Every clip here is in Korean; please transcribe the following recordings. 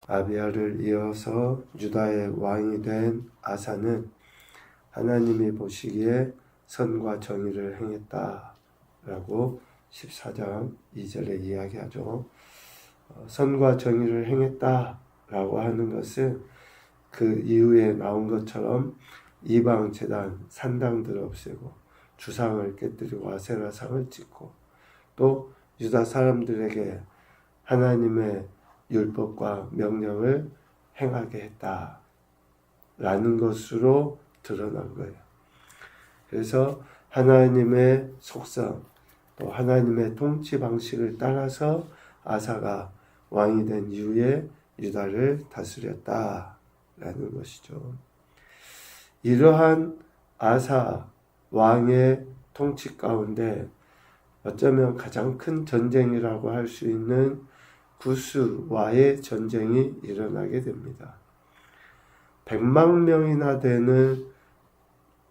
아비야를 이어서 유다의 왕이 된 아사는 하나님이 보시기에 선과 정의를 행했다라고 14장 2절에 이야기하죠. 선과 정의를 행했다라고 하는 것은 그 이후에 나온 것처럼 이방 제단 산당들을 없애고 주상을 깨뜨리고 아세라상을 찍고 또 유다 사람들에게 하나님의 율법과 명령을 행하게 했다라는 것으로 드러난 거예요. 그래서 하나님의 속성 또 하나님의 통치 방식을 따라서 아사가 왕이 된 이후에 유다를 다스렸다라는 것이죠. 이러한 아사 왕의 통치 가운데 어쩌면 가장 큰 전쟁이라고 할 수 있는 구스와의 전쟁이 일어나게 됩니다. 100만 명이나 되는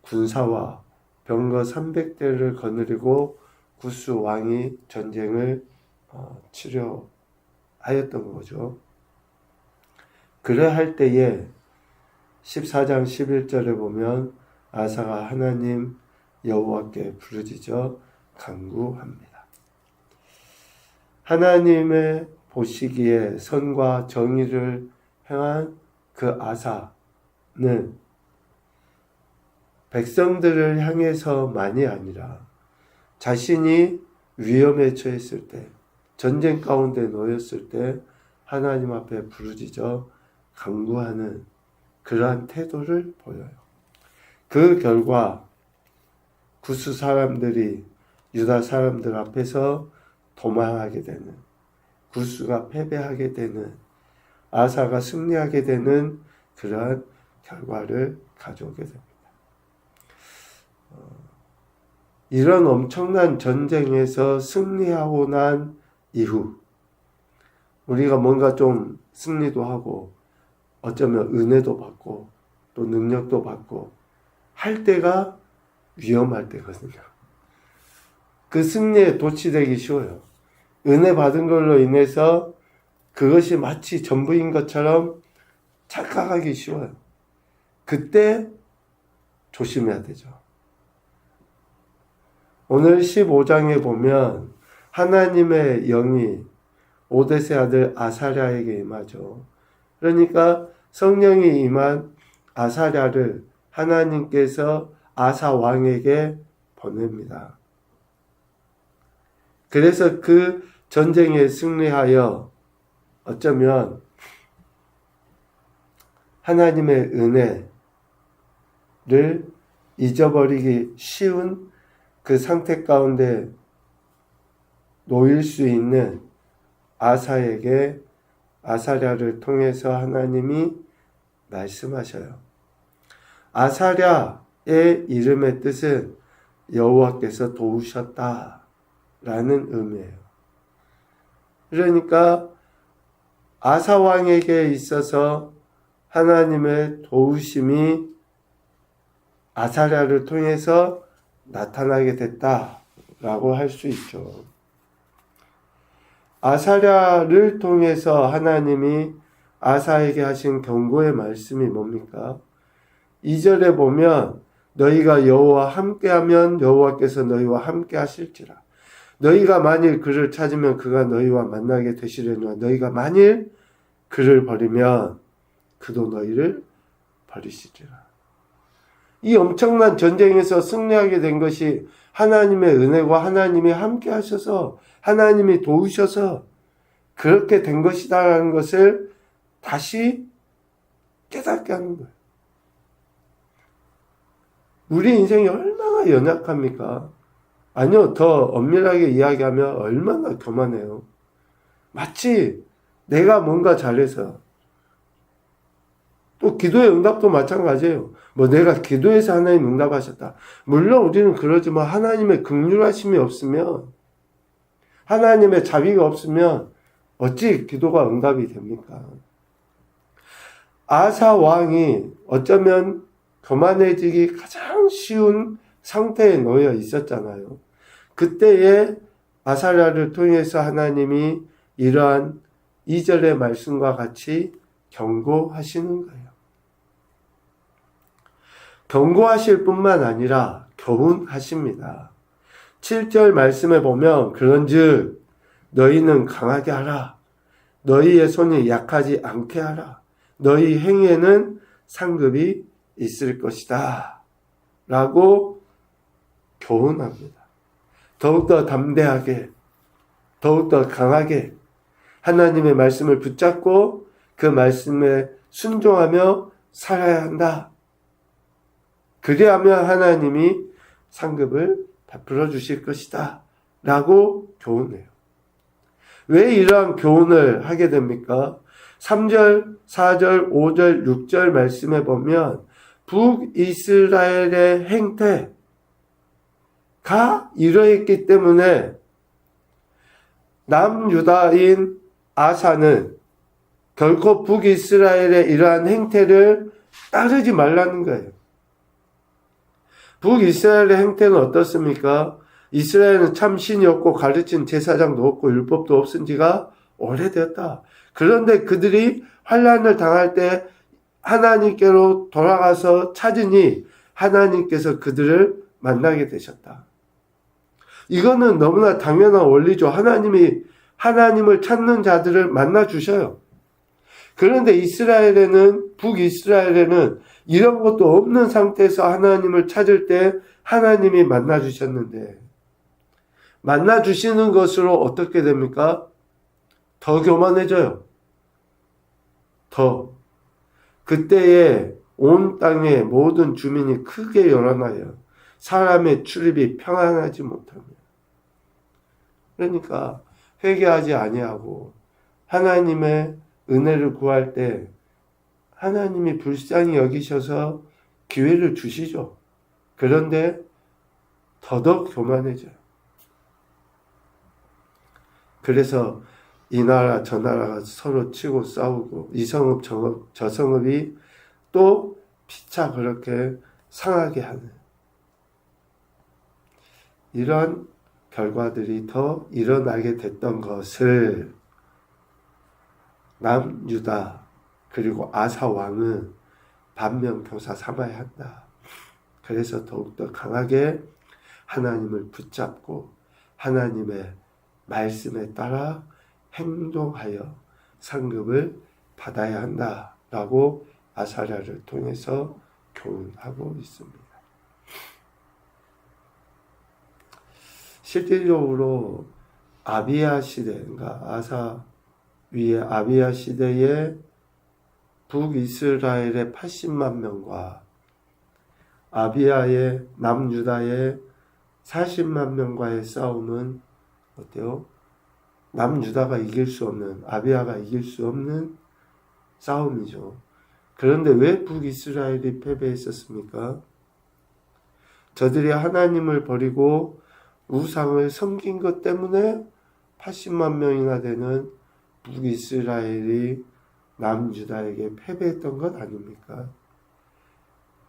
군사와 병거 300대를 거느리고 구스 왕이 전쟁을 치료하였던 거죠. 그래 할 때에 14장 11절에 보면 아사가 하나님 여호와께 부르짖어 간구합니다. 하나님의 보시기에 선과 정의를 행한 그 아사는 백성들을 향해서만이 아니라 자신이 위험에 처했을 때, 전쟁 가운데 놓였을 때 하나님 앞에 부르짖어 간구하는 그러한 태도를 보여요. 그 결과 구스 사람들이 유다 사람들 앞에서 도망하게 되는, 구스가 패배하게 되는, 아사가 승리하게 되는 그러한 결과를 가져오게 됩니다. 이런 엄청난 전쟁에서 승리하고 난 이후 우리가 뭔가 좀 승리도 하고 어쩌면 은혜도 받고 또 능력도 받고 할 때가 위험할 때거든요. 그 승리에 도취되기 쉬워요. 은혜 받은 걸로 인해서 그것이 마치 전부인 것처럼 착각하기 쉬워요. 그때 조심해야 되죠. 오늘 15장에 보면 하나님의 영이 오뎃의 아들 아사랴에게 임하죠. 그러니까 성령이 임한 아사랴를 하나님께서 아사 왕에게 보냅니다. 그래서 그 전쟁에 승리하여 어쩌면 하나님의 은혜를 잊어버리기 쉬운 그 상태 가운데 놓일 수 있는 아사에게 아사랴를 통해서 하나님이 말씀하셔요. 아사랴의 이름의 뜻은 여호와께서 도우셨다라는 의미예요. 그러니까 아사 왕에게 있어서 하나님의 도우심이 아사랴를 통해서 나타나게 됐다라고 할 수 있죠. 아사랴를 통해서 하나님이 아사에게 하신 경고의 말씀이 뭡니까? 2절에 보면 너희가 여호와 함께하면 여호와께서 너희와 함께 하실지라. 너희가 만일 그를 찾으면 그가 너희와 만나게 되시려니와 너희가 만일 그를 버리면 그도 너희를 버리시리라. 이 엄청난 전쟁에서 승리하게 된 것이 하나님의 은혜와 하나님이 함께 하셔서 하나님이 도우셔서 그렇게 된 것이다라는 것을 다시 깨닫게 하는 거예요. 우리 인생이 얼마나 연약합니까? 아니요, 더 엄밀하게 이야기하면 얼마나 교만해요. 마치 내가 뭔가 잘해서 또 기도의 응답도 마찬가지예요. 내가 기도해서 하나님 응답하셨다. 물론 우리는 그러지만 하나님의 긍휼하심이 없으면 하나님의 자비가 없으면 어찌 기도가 응답이 됩니까? 아사 왕이 어쩌면 교만해지기 가장 쉬운 상태에 놓여 있었잖아요. 그때에 아사랴를 통해서 하나님이 이러한 2절의 말씀과 같이 경고하시는 거예요. 경고하실 뿐만 아니라 교훈하십니다. 7절 말씀에 보면 그런즉 너희는 강하게 하라. 너희의 손이 약하지 않게 하라. 너희 행위에는 상급이 있을 것이다. 라고 교훈합니다. 더욱더 담대하게, 더욱더 강하게 하나님의 말씀을 붙잡고 그 말씀에 순종하며 살아야 한다. 그리하면 하나님이 상급을 베풀어 주실 것이다. 라고 교훈해요. 왜 이러한 교훈을 하게 됩니까? 3절, 4절, 5절, 6절 말씀에 보면 북이스라엘의 행태가 이러했기 때문에 남유다인 아사는 결코 북이스라엘의 이러한 행태를 따르지 말라는 거예요. 북이스라엘의 행태는 어떻습니까? 이스라엘은 참 신이 없고 가르친 제사장도 없고 율법도 없은 지가 오래되었다. 그런데 그들이 환난을 당할 때 하나님께로 돌아가서 찾으니 하나님께서 그들을 만나게 되셨다. 이거는 너무나 당연한 원리죠. 하나님이 하나님을 찾는 자들을 만나 주셔요. 그런데 북이스라엘에는 이런 것도 없는 상태에서 하나님을 찾을 때 하나님이 만나 주셨는데, 만나 주시는 것으로 어떻게 됩니까? 더 교만해져요. 더. 그때에 온 땅의 모든 주민이 크게 열어나요. 사람의 출입이 평안하지 못합니다. 그러니까 회개하지 아니하고 하나님의 은혜를 구할 때 하나님이 불쌍히 여기셔서 기회를 주시죠. 그런데 더더욱 교만해져요. 그래서 이 나라 저 나라가 서로 치고 싸우고 이 성읍 저 성읍이 또 피차 그렇게 상하게 하는 이런 결과들이 더 일어나게 됐던 것을 남유다 그리고 아사 왕은 반면교사 삼아야 한다. 그래서 더욱더 강하게 하나님을 붙잡고 하나님의 말씀에 따라 행동하여 상급을 받아야 한다라고 아사랴를 통해서 교훈하고 있습니다. 실질적으로 아비야 시대인가 아사 위에 아비야 시대에 북이스라엘의 80만 명과 아비야의 남유다의 40만 명과의 싸움은 어때요? 남유다가 이길 수 없는, 아비야가 이길 수 없는 싸움이죠. 그런데 왜 북이스라엘이 패배했었습니까? 저들이 하나님을 버리고 우상을 섬긴 것 때문에 80만 명이나 되는 북이스라엘이 남유다에게 패배했던 것 아닙니까?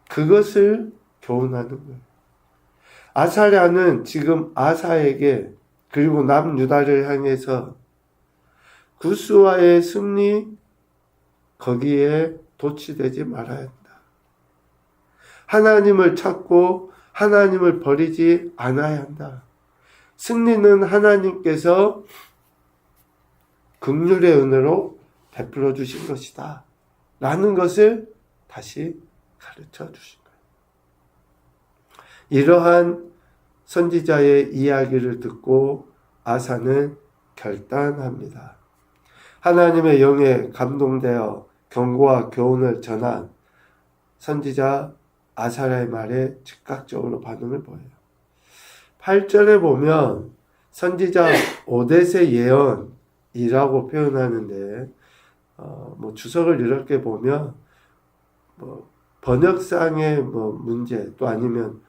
그것을 교훈하는 거예요. 아사랴는 지금 아사에게 그리고 남유다를 향해서 구스와의 승리 거기에 도취되지 말아야 한다. 하나님을 찾고 하나님을 버리지 않아야 한다. 승리는 하나님께서 긍휼의 은혜로 베풀어 주신 것이다. 라는 것을 다시 가르쳐 주신 거예요. 이러한 선지자의 이야기를 듣고 아사는 결단합니다. 하나님의 영에 감동되어 경고와 교훈을 전한 선지자 아사랴의 말에 즉각적으로 반응을 보여요. 8절에 보면 선지자 오뎃의 예언이라고 표현하는데 주석을 이렇게 보면 번역상의 문제 또 아니면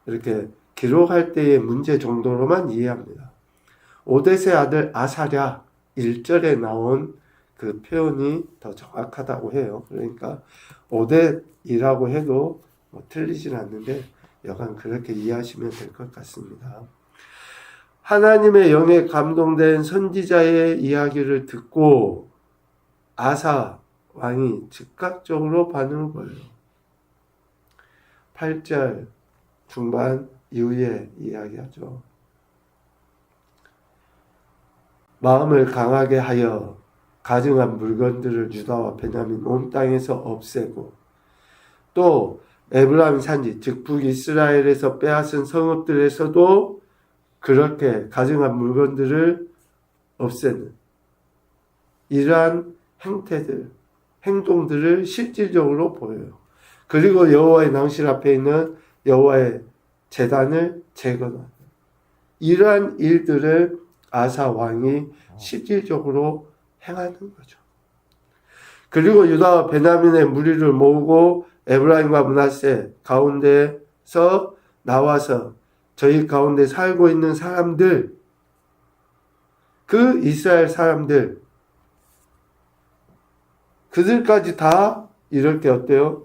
이렇게 기록할 때의 문제 정도로만 이해합니다. 오뎃의 아들 아사랴 1절에 나온 그 표현이 더 정확하다고 해요. 그러니까 오뎃이라고 해도 틀리진 않는데 여간 그렇게 이해하시면 될 것 같습니다. 하나님의 영에 감동된 선지자의 이야기를 듣고 아사 왕이 즉각적으로 반응을 보여요. 8절 중반 이후에 이야기하죠. 마음을 강하게 하여 가증한 물건들을 유다와 베냐민 온 땅에서 없애고 또 에브라임 산지 즉 북이스라엘에서 빼앗은 성읍들에서도 그렇게 가증한 물건들을 없애는 이러한 행태들, 행동들을 실질적으로 보여요. 그리고 여호와의 낭실 앞에 있는 여호와의 제단을 재건하는 이러한 일들을 아사 왕이 실질적으로 행하는 거죠. 그리고 유다와 베냐민의 무리를 모으고 에브라임과 므낫세 가운데서 나와서 저희 가운데 살고 있는 사람들, 그 이스라엘 사람들, 그들까지 다 이렇게 어때요?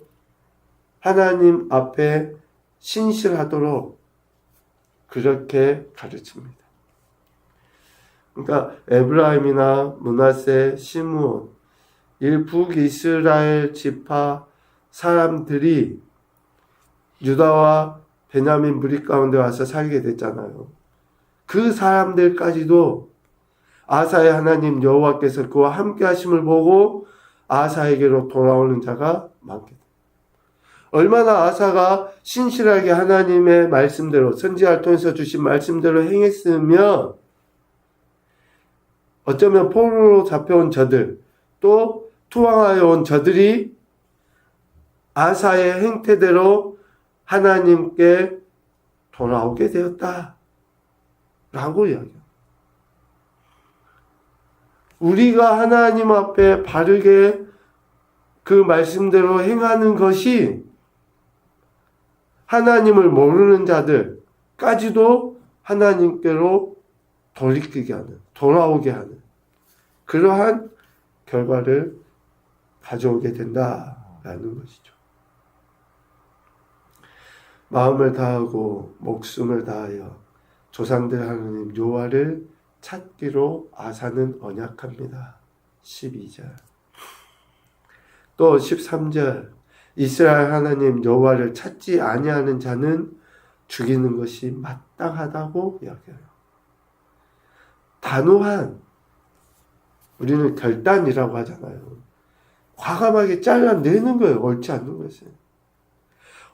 하나님 앞에 신실하도록 그렇게 가르칩니다. 그러니까 에브라임이나 므낫세, 시므온, 북이스라엘 지파 사람들이 유다와 베냐민 무리 가운데 와서 살게 됐잖아요. 그 사람들까지도 아사의 하나님 여호와께서 그와 함께 하심을 보고 아사에게로 돌아오는 자가 많게 됩니다. 얼마나 아사가 신실하게 하나님의 말씀대로 선지자를 통해서 주신 말씀대로 행했으면 어쩌면 포로로 잡혀온 저들 또 투항하여 온 저들이 아사의 행태대로 하나님께 돌아오게 되었다 라고 이야기합니다. 우리가 하나님 앞에 바르게 그 말씀대로 행하는 것이 하나님을 모르는 자들까지도 하나님께로 돌이키게 하는, 돌아오게 하는 그러한 결과를 가져오게 된다라는 것이죠. 마음을 다하고 목숨을 다하여 조상들 하나님 여호와를 찾기로 아사는 언약합니다. 12절. 또 13절. 이스라엘 하나님 여호와를 찾지 아니하는 자는 죽이는 것이 마땅하다고 이야기해요. 단호한, 우리는 결단이라고 하잖아요. 과감하게 잘라내는 거예요. 옳지 않는 것은.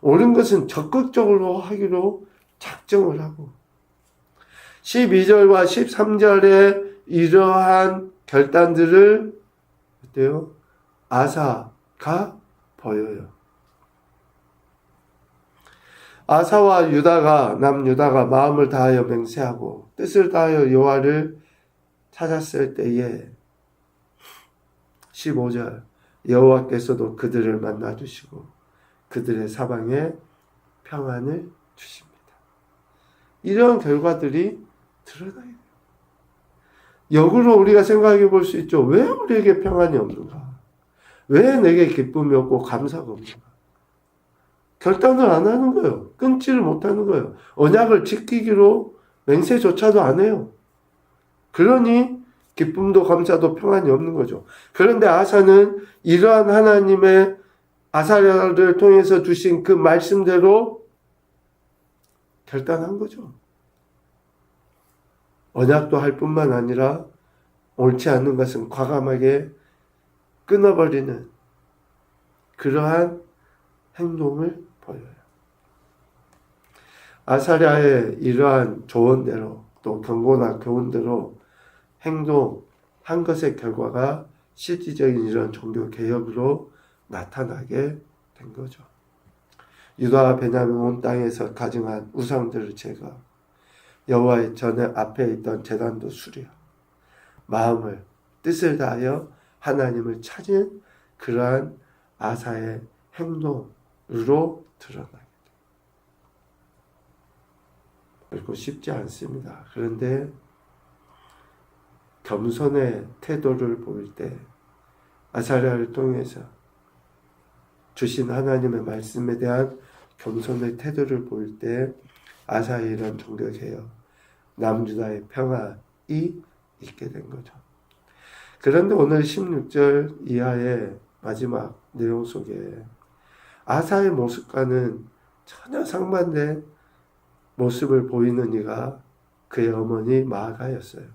옳은 것은 적극적으로 하기로 작정을 하고 12절과 13절에 이러한 결단들을 어때요? 아사가 보여요. 아사와 유다가 남유다가 마음을 다하여 맹세하고 뜻을 다하여 여호와를 찾았을 때에 15절 여호와께서도 그들을 만나 주시고 그들의 사방에 평안을 주십니다. 이런 결과들이 드러나요. 역으로 우리가 생각해 볼 수 있죠. 왜 우리에게 평안이 없는가? 왜 내게 기쁨이 없고 감사가 없는가? 결단을 안 하는 거예요. 끊지를 못하는 거예요. 언약을 지키기로 맹세조차도 안 해요. 그러니 기쁨도 감사도 평안이 없는 거죠. 그런데 아사는 이러한 하나님의 아사랴를 통해서 주신 그 말씀대로 결단한 거죠. 언약도 할 뿐만 아니라 옳지 않는 것은 과감하게 끊어버리는 그러한 행동을 보여요. 아사랴의 이러한 조언대로 또 경고나 교훈대로 행동한 것의 결과가 실질적인 이런 종교 개혁으로 나타나게 된 거죠. 유다와 베냐민 온 땅에서 가증한 우상들을 제거, 여호와의 전에 앞에 있던 제단도 수려, 마음을 뜻을 다하여 하나님을 찾은 그러한 아사의 행동으로 드러나게 됩니다. 결코 쉽지 않습니다. 그런데 겸손의 태도를 보일 때 아사랴를 통해서 주신 하나님의 말씀에 대한 겸손의 태도를 보일 때 아사의 이런 종교개혁, 남유다의 평안이 있게 된 거죠. 그런데 오늘 16절 이하에 마지막 내용 속에 아사의 모습과는 전혀 상반된 모습을 보이는 이가 그의 어머니 마아가였어요.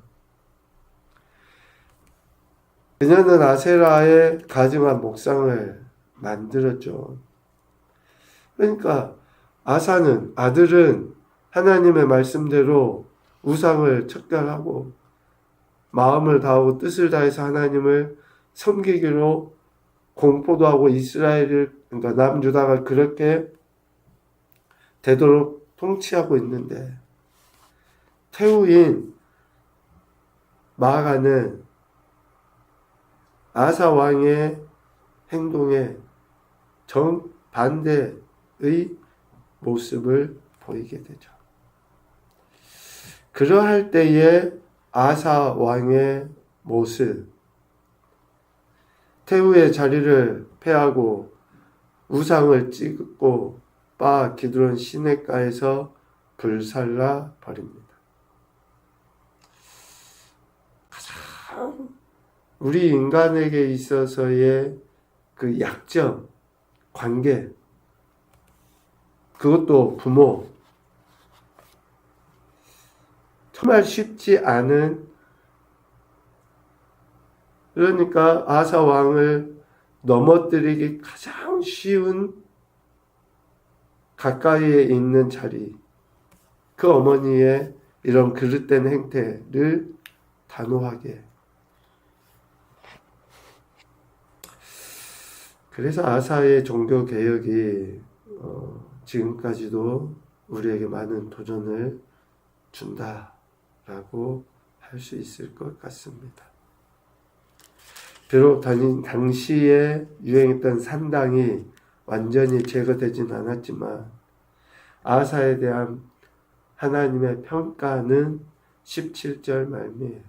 그녀는 아세라의 가증한 목상을 만들었죠. 그러니까 아들은 하나님의 말씀대로 우상을 척결하고 마음을 다하고 뜻을 다해서 하나님을 섬기기로 공포도 하고 그러니까 남유다가 그렇게 되도록 통치하고 있는데 태후인 마아가는 아사 왕의 행동에 정반대의 모습을 보이게 되죠. 그러할 때에 아사 왕의 모습, 태후의 자리를 패하고 우상을 찍고 기드론 시냇가에서 불살라 버립니다. 가장 우리 인간에게 있어서의 그 약점, 관계, 그것도 부모, 정말 쉽지 않은, 그러니까 아사 왕을 넘어뜨리기 가장 쉬운 가까이에 있는 자리, 그 어머니의 이런 그릇된 행태를 단호하게. 그래서 아사의 종교 개혁이 지금까지도 우리에게 많은 도전을 준다라고 할 수 있을 것 같습니다. 비록 당시에 유행했던 산당이 완전히 제거되진 않았지만 아사에 대한 하나님의 평가는 17절 말미에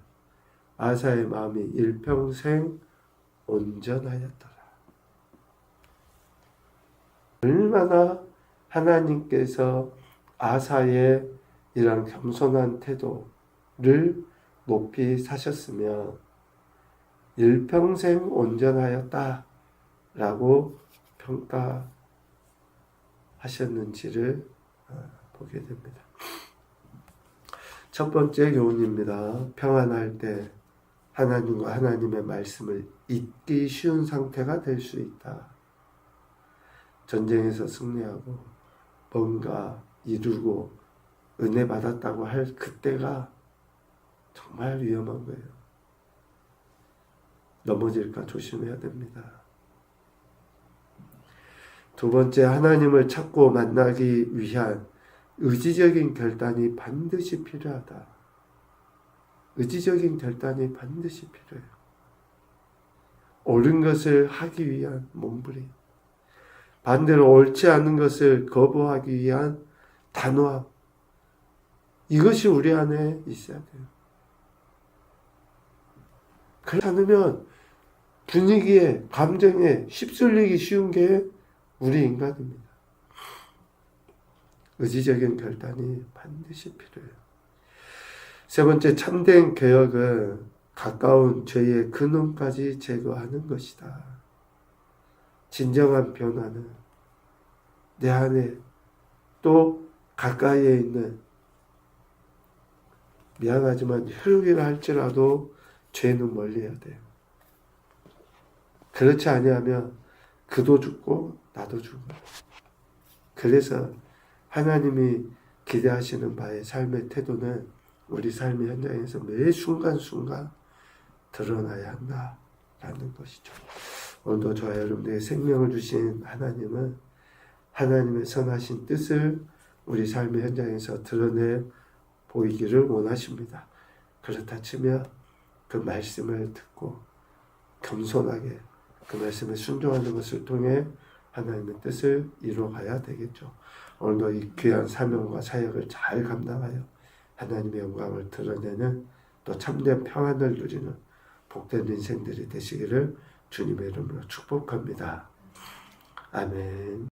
아사의 마음이 일평생 온전하였더라. 얼마나 하나님께서 아사의 이런 겸손한 태도를 높이 사셨으면 일평생 온전하였다라고 평가하셨는지를 보게 됩니다. 첫 번째 교훈입니다. 평안할 때 하나님과 하나님의 말씀을 잊기 쉬운 상태가 될 수 있다. 전쟁에서 승리하고 뭔가 이루고 은혜 받았다고 할 그때가 정말 위험한 거예요. 넘어질까 조심해야 됩니다. 두 번째, 하나님을 찾고 만나기 위한 의지적인 결단이 반드시 필요하다. 의지적인 결단이 반드시 필요해요. 옳은 것을 하기 위한 몸부림, 반대로 옳지 않은 것을 거부하기 위한 단호함, 이것이 우리 안에 있어야 돼요. 그렇지 않으면 분위기에, 감정에 휩쓸리기 쉬운 게 우리 인간입니다. 의지적인 결단이 반드시 필요해요. 세 번째, 참된 개혁은 가까운 죄의 근원까지 제거하는 것이다. 진정한 변화는 내 안에 또 가까이에 있는, 미안하지만 혈육이라 할지라도 죄는 멀리해야 돼요. 그렇지 아니하면 그도 죽고 나도 죽어요. 그래서 하나님이 기대하시는 바의 삶의 태도는 우리 삶의 현장에서 매 순간순간 드러나야 한다라는 것이죠. 오늘도 저와 여러분들에게 생명을 주신 하나님은 하나님의 선하신 뜻을 우리 삶의 현장에서 드러내 보이기를 원하십니다. 그렇다 치면 그 말씀을 듣고 겸손하게 그 말씀에 순종하는 것을 통해 하나님의 뜻을 이루어가야 되겠죠. 오늘도 이 귀한 사명과 사역을 잘 감당하여 하나님의 영광을 드러내는 또 참된 평안을 누리는 복된 인생들이 되시기를 주님의 이름으로 축복합니다. 아멘.